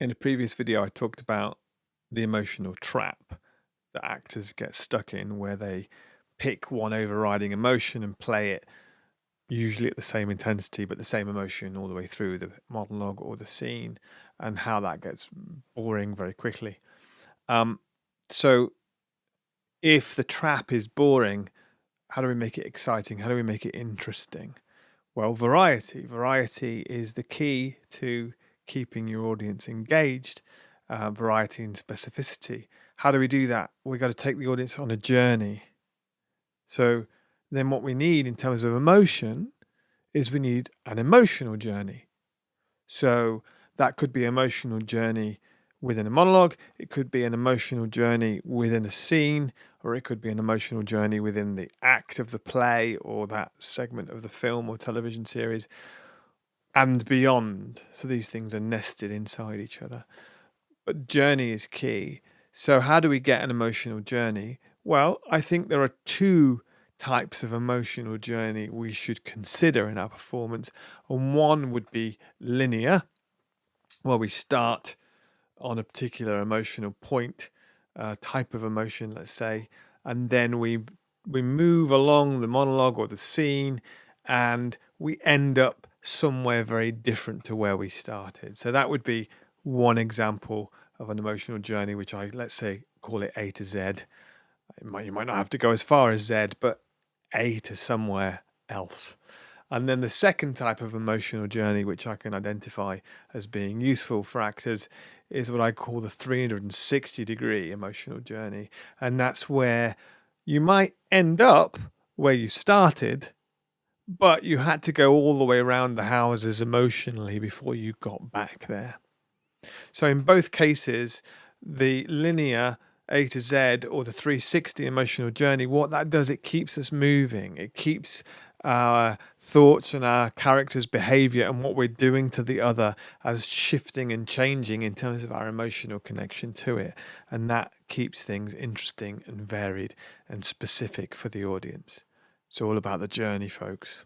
In a previous video, I talked about the emotional trap that actors get stuck in, where they pick one overriding emotion and play it usually at the same intensity, but the same emotion all the way through the monologue or the scene, and how that gets boring very quickly. So if the trap is boring, how do we make it exciting? How do we make it interesting? Well, variety. Variety is the key to keeping your audience engaged. Variety and specificity. How do we do that? We've got to take the audience on a journey. So then what we need in terms of emotion is we need an emotional journey. So that could be an emotional journey within a monologue, it could be an emotional journey within a scene, or it could be an emotional journey within the act of the play or that segment of the film or television series and beyond. So these things are nested inside each other. But journey is key. So how do we get an emotional journey? Well, I think there are two types of emotional journey we should consider in our performance. And one would be linear, where we start on a particular emotional point, type of emotion, let's say, and then we move along the monologue or the scene, and we end up somewhere very different to where we started. So that would be one example of an emotional journey, which let's say, call it A to Z. You might not have to go as far as Z, but A to somewhere else. And then the second type of emotional journey, which I can identify as being useful for actors, is what I call the 360-degree emotional journey. And that's where you might end up where you started, but you had to go all the way around the houses emotionally before you got back there. So in both cases, the linear A to Z or the 360 emotional journey, what that does, it keeps us moving. It keeps our thoughts and our character's behavior and what we're doing to the other as shifting and changing in terms of our emotional connection to it. And that keeps things interesting and varied and specific for the audience. It's all about the journey, folks.